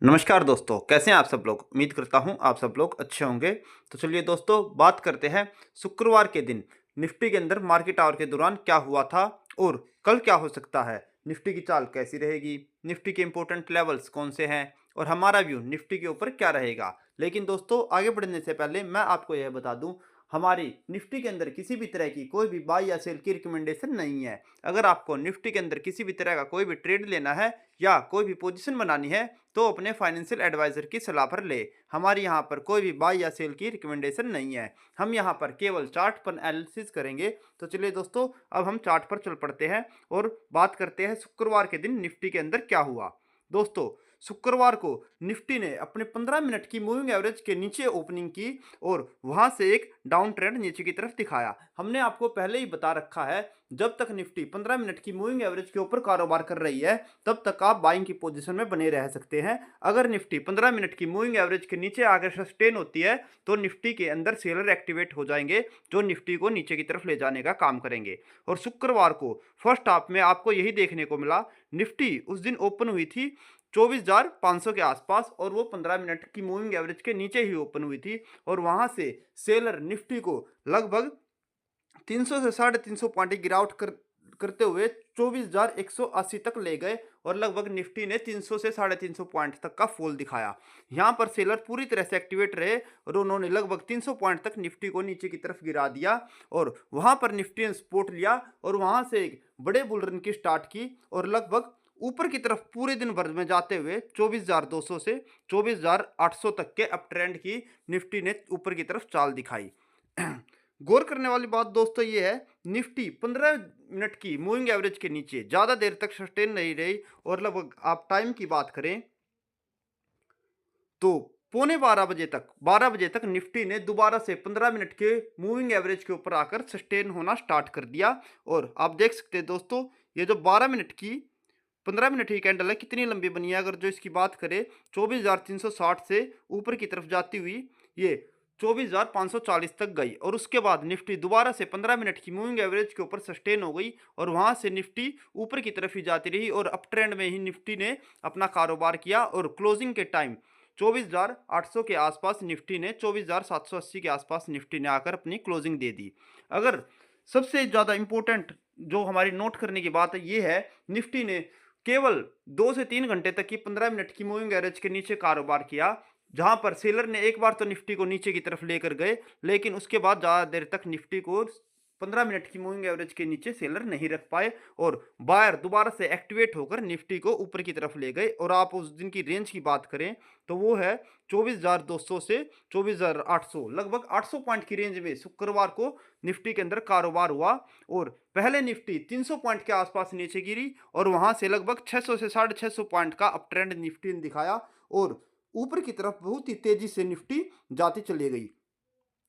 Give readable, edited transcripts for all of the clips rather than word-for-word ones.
नमस्कार दोस्तों, कैसे हैं आप सब लोग। उम्मीद करता हूं आप सब लोग अच्छे होंगे। तो चलिए दोस्तों, बात करते हैं शुक्रवार के दिन निफ्टी के अंदर मार्केट आवर के दौरान क्या हुआ था और कल क्या हो सकता है। निफ्टी की चाल कैसी रहेगी, निफ्टी के इंपॉर्टेंट लेवल्स कौन से हैं और हमारा व्यू निफ्टी के ऊपर क्या रहेगा। लेकिन दोस्तों, आगे बढ़ने से पहले मैं आपको यह बता दूं, हमारी निफ्टी के अंदर किसी भी तरह की कोई भी बाई या सेल की रिकमेंडेशन नहीं है। अगर आपको निफ्टी के अंदर किसी भी तरह का कोई भी ट्रेड लेना है या कोई भी पोजीशन बनानी है तो अपने फाइनेंशियल एडवाइजर की सलाह पर ले। हमारे यहाँ पर कोई भी बाय या सेल की रिकमेंडेशन नहीं है। हम यहाँ पर केवल चार्ट पर एनालिसिस करेंगे। तो चलिए दोस्तों, अब हम चार्ट पर चल पड़ते हैं और बात करते हैं शुक्रवार के दिन निफ्टी के अंदर क्या हुआ। दोस्तों, शुक्रवार को निफ्टी ने अपने 15 मिनट की मूविंग एवरेज के नीचे ओपनिंग की और वहां से एक डाउन ट्रेंड नीचे की तरफ दिखाया। हमने आपको पहले ही बता रखा है, जब तक निफ्टी 15 मिनट की मूविंग एवरेज के ऊपर कारोबार कर रही है तब तक आप बाइंग की पोजीशन में बने रह सकते हैं। अगर निफ्टी 15 मिनट की मूविंग एवरेज के नीचे आकर सस्टेन होती है तो निफ्टी के अंदर सेलर एक्टिवेट हो जाएंगे जो निफ्टी को नीचे की तरफ ले जाने का काम करेंगे। और शुक्रवार को फर्स्ट हाफ में आपको यही देखने को मिला। निफ्टी उस दिन ओपन हुई थी 24,500 के आसपास और वो 15 मिनट की मूविंग एवरेज के नीचे ही ओपन हुई थी और वहां से सेलर निफ्टी को लगभग 300 से 350 पॉइंट की गिरावट करते हुए 24,180 तक ले गए और लगभग निफ्टी ने 300 से 350 पॉइंट तक का फॉल दिखाया। यहां पर सेलर पूरी तरह से एक्टिवेट रहे और उन्होंने लगभग 300 पॉइंट तक निफ्टी को नीचे की तरफ गिरा दिया और वहां पर निफ्टी ने सपोर्ट लिया और वहां से एक बड़े बुल रन की स्टार्ट की और लगभग ऊपर की तरफ पूरे दिन भर में जाते हुए 24,200 से 24,800 तक के अप ट्रेंड की निफ्टी ने ऊपर की तरफ चाल दिखाई। गौर करने वाली बात दोस्तों ये है, निफ्टी 15 मिनट की मूविंग एवरेज के नीचे ज्यादा देर तक सस्टेन नहीं रही और लगभग आप टाइम की बात करें तो पौने 12 बजे तक निफ्टी ने दोबारा से 15 मिनट के मूविंग एवरेज के ऊपर आकर सस्टेन होना स्टार्ट कर दिया। और आप देख सकते हैं दोस्तों, ये जो 12 मिनट की 15 मिनट की कैंडल है कितनी लंबी बनी है। अगर जो इसकी बात करें 24,360 से ऊपर की तरफ जाती हुई ये 24,540 तक गई और उसके बाद निफ्टी दोबारा से 15 मिनट की मूविंग एवरेज के ऊपर सस्टेन हो गई और वहां से निफ्टी ऊपर की तरफ ही जाती रही और अप ट्रेंड में ही निफ्टी ने अपना कारोबार किया और क्लोजिंग के टाइम 24,800 के आसपास निफ्टी ने 24,780 के आसपास निफ्टी ने आकर अपनी क्लोजिंग दे दी। अगर सबसे ज़्यादा इंपॉर्टेंट जो हमारी नोट करने की बात है ये है, निफ्टी ने केवल 2 से 3 घंटे तक की 15 मिनट की मूविंग एवरेज के नीचे कारोबार किया, जहां पर सेलर ने एक बार तो निफ्टी को नीचे की तरफ लेकर गए लेकिन उसके बाद ज़्यादा देर तक निफ्टी को 15 मिनट की मूविंग एवरेज के नीचे सेलर नहीं रख पाए और बायर दोबारा से एक्टिवेट होकर निफ्टी को ऊपर की तरफ ले गए। और आप उस दिन की रेंज की बात करें तो वो है 24,200 से 24,800, लगभग 800 पॉइंट की रेंज में शुक्रवार को निफ्टी के अंदर कारोबार हुआ। और पहले निफ्टी 300 पॉइंट के आसपास नीचे गिरी और वहां से लगभग 600 से 650 पॉइंट का अप ट्रेंड निफ्टी ने दिखाया और ऊपर की तरफ बहुत ही तेजी से निफ्टी जाती चली गई।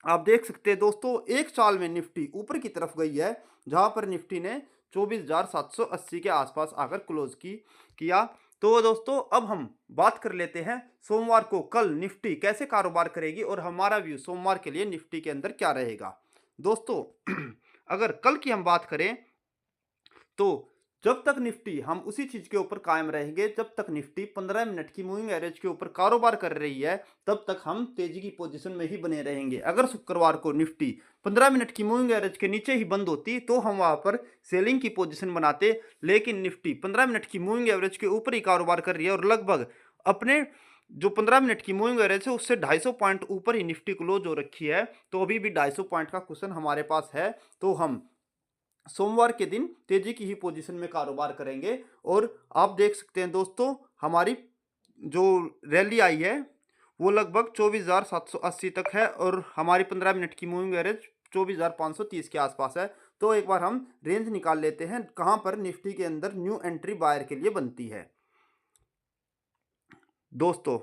आप देख सकते हैं दोस्तों, एक साल में निफ्टी ऊपर की तरफ गई है, जहां पर निफ्टी ने 24,780 के आसपास आकर क्लोज किया। तो दोस्तों, अब हम बात कर लेते हैं सोमवार को कल निफ्टी कैसे कारोबार करेगी और हमारा व्यू सोमवार के लिए निफ्टी के अंदर क्या रहेगा। दोस्तों, अगर कल की हम बात करें तो जब तक निफ्टी हम उसी चीज के ऊपर कायम रहेंगे, जब तक निफ्टी 15 मिनट की मूविंग एवरेज के ऊपर कारोबार कर रही है तब तक हम तेजी की पोजीशन में ही बने रहेंगे। अगर शुक्रवार को निफ्टी 15 मिनट की मूविंग एवरेज के नीचे ही बंद होती तो हम वहां पर सेलिंग की पोजीशन बनाते, लेकिन निफ्टी 15 मिनट की मूविंग एवरेज के ऊपर ही कारोबार कर रही है और लगभग अपने जो 15 मिनट की मूविंग एवरेज है उससे 250 पॉइंट ऊपर ही निफ्टी क्लोज हो रखी है। तो अभी भी 250 पॉइंट का क्वेश्चन हमारे पास है। तो हम सोमवार के दिन तेजी की ही पोजीशन में कारोबार करेंगे। और आप देख सकते हैं दोस्तों, हमारी जो रैली आई है वो लगभग 24,780 तक है और हमारी 15 मिनट की मूविंग एवरेज 24,530 के आसपास है। तो एक बार हम रेंज निकाल लेते हैं कहां पर निफ्टी के अंदर न्यू एंट्री बायर के लिए बनती है। दोस्तों,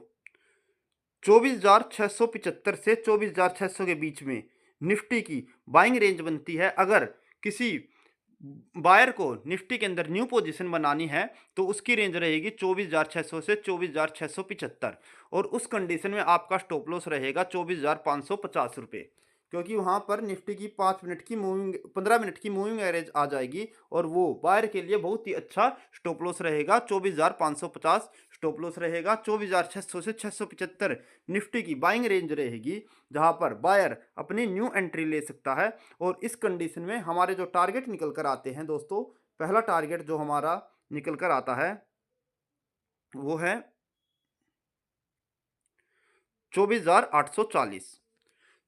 24,675 से 24,600 के बीच में निफ्टी की बाइंग रेंज बनती है। अगर किसी बायर को निफ्टी के अंदर न्यू पोजीशन बनानी है तो उसकी रेंज रहेगी 24,600 से 24,675 और उस कंडीशन में आपका स्टॉप लॉस रहेगा 24,550 रुपये, क्योंकि वहां पर निफ्टी की 5 मिनट की मूविंग 15 मिनट की मूविंग एवरेज आ जाएगी और वो बायर के लिए बहुत ही अच्छा स्टॉप लॉस रहेगा 24,550। स्टॉप लॉस रहेगा 24,600 से 675 निफ्टी की बाइंग रेंज रहेगी, जहां पर बायर अपनी न्यू एंट्री ले सकता है। और इस कंडीशन में हमारे जो टारगेट निकल कर आते हैं दोस्तों, पहला टारगेट जो हमारा निकल कर आता है वो है 24,840।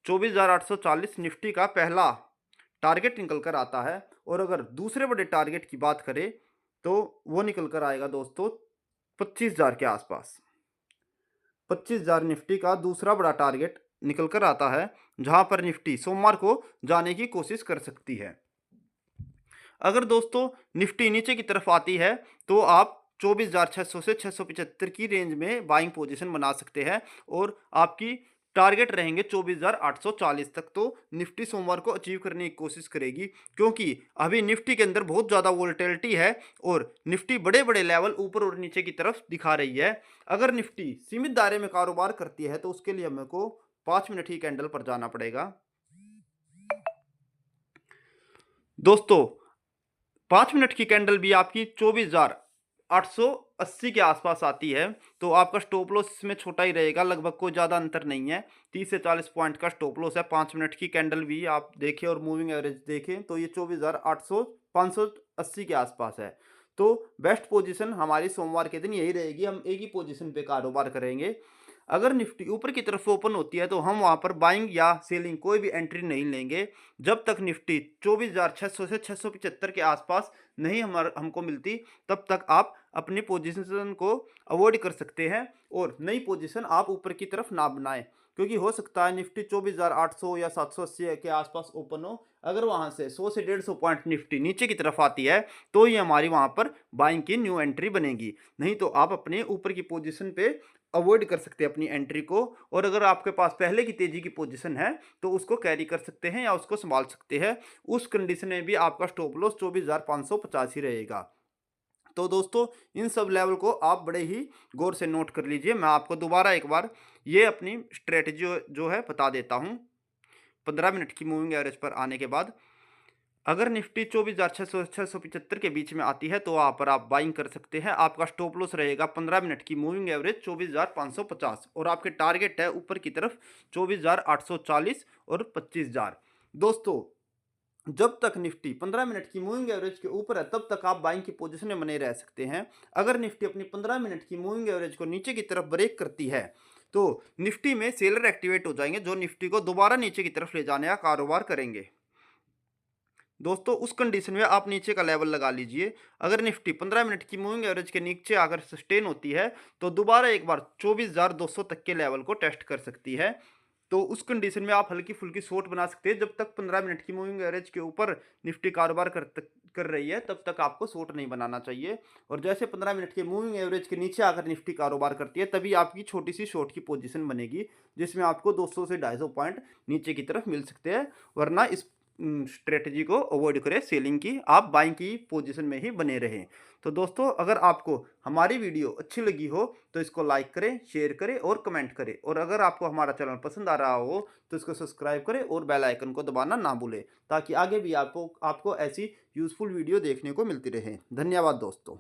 24,840 निफ्टी का पहला टारगेट निकल कर आता है। और अगर दूसरे बड़े टारगेट की बात करें तो वो निकल कर आएगा दोस्तों 25,000 के आसपास। 25,000 निफ्टी का दूसरा बड़ा टारगेट निकल कर आता है, जहां पर निफ्टी सोमवार को जाने की कोशिश कर सकती है। अगर दोस्तों निफ्टी नीचे की तरफ आती है तो आप 24,600 से 675 की रेंज में बाइंग पोजीशन बना सकते हैं और आपकी टारगेट रहेंगे 24,840 तक। तो निफ्टी सोमवार को अचीव करने की कोशिश करेगी, क्योंकि अभी निफ्टी के अंदर बहुत ज़्यादा वोलेटिलिटी है और निफ्टी बड़े बड़े लेवल ऊपर और नीचे की तरफ दिखा रही है। अगर निफ्टी सीमित दायरे में कारोबार करती है तो उसके लिए मेरे को 5 मिनट की कैंडल पर जाना पड़ेगा। दोस्तों 5 मिनट की कैंडल भी आपकी 24,880 के आसपास आती है, तो आपका स्टॉप लॉस इसमें छोटा ही रहेगा, लगभग कोई ज़्यादा अंतर नहीं है। 30 से 40 पॉइंट का स्टॉप लॉस है। 5 मिनट की कैंडल भी आप देखें और मूविंग एवरेज देखें तो ये 24,800 580 के आसपास है। तो बेस्ट पोजीशन हमारी सोमवार के दिन यही रहेगी, हम एक ही पोजीशन पे कारोबार करेंगे। अगर निफ्टी ऊपर की तरफ ओपन होती है तो हम वहां पर बाइंग या सेलिंग कोई भी एंट्री नहीं लेंगे, जब तक निफ्टी 24,600 से 675 के आसपास नहीं हमको मिलती, तब तक आप अपनी पोजीशन को अवॉइड कर सकते हैं और नई पोजीशन आप ऊपर की तरफ ना बनाएं, क्योंकि हो सकता है निफ्टी 24,800 या 780 के आसपास ओपन हो। अगर वहां से 100 से 150 पॉइंट निफ्टी नीचे की तरफ आती है तो ये हमारी वहां पर बाइंग की न्यू एंट्री बनेगी, नहीं तो आप अपने ऊपर की पोजीशन पे अवॉइड कर सकते हैं अपनी एंट्री को। और अगर आपके पास पहले की तेजी की पोजीशन है तो उसको कैरी कर सकते हैं या उसको संभाल सकते हैं। उस कंडीशन में भी आपका स्टॉप लॉस 24,550 ही रहेगा। तो दोस्तों इन सब लेवल को आप बड़े ही गौर से नोट कर लीजिए। मैं आपको दोबारा एक बार ये अपनी स्ट्रेटजी जो है बता देता हूँ। 15 मिनट की मूविंग एवरेज पर आने के बाद अगर निफ्टी 24,600 के बीच में आती है तो वहाँ पर आप बाइंग कर सकते हैं। आपका स्टॉप लॉस रहेगा 15 मिनट की मूविंग एवरेज 24,550 और आपके टारगेट है ऊपर की तरफ 24,840 और 25,000। दोस्तों जब तक निफ्टी 15 मिनट की मूविंग एवरेज के ऊपर है तब तक आप बाइंग की पोजीशन में बने रह सकते हैं। अगर निफ्टी अपनी 15 मिनट की मूविंग एवरेज को नीचे की तरफ ब्रेक करती है तो निफ्टी में सेलर एक्टिवेट हो जाएंगे, जो निफ्टी को दोबारा नीचे की तरफ ले जाने का कारोबार करेंगे। दोस्तों उस कंडीशन में आप नीचे का लेवल लगा लीजिए। अगर निफ्टी 15 मिनट की मूविंग एवरेज के नीचे अगर सस्टेन होती है तो दोबारा एक बार 24,200 तक के लेवल को टेस्ट कर सकती है। तो उस कंडीशन में आप हल्की फुल्की शॉर्ट बना सकते हैं। जब तक 15 मिनट की मूविंग एवरेज के ऊपर निफ्टी कारोबार कर रही है तब तक आपको शॉर्ट नहीं बनाना चाहिए। और जैसे 15 मिनट के मूविंग एवरेज के नीचे आकर निफ्टी कारोबार करती है तभी आपकी छोटी सी शॉर्ट की पोजीशन बनेगी, जिसमें आपको 200 से 250 पॉइंट नीचे की तरफ मिल सकते हैं। वरना इस स्ट्रेटजी को अवॉइड करें सेलिंग की, आप बाइंग की पोजीशन में ही बने रहें। तो दोस्तों अगर आपको हमारी वीडियो अच्छी लगी हो तो इसको लाइक करें, शेयर करें और कमेंट करें। और अगर आपको हमारा चैनल पसंद आ रहा हो तो इसको सब्सक्राइब करें और बेल आइकन को दबाना ना भूलें, ताकि आगे भी आपको ऐसी यूज़फुल वीडियो देखने को मिलती रहे। धन्यवाद दोस्तों।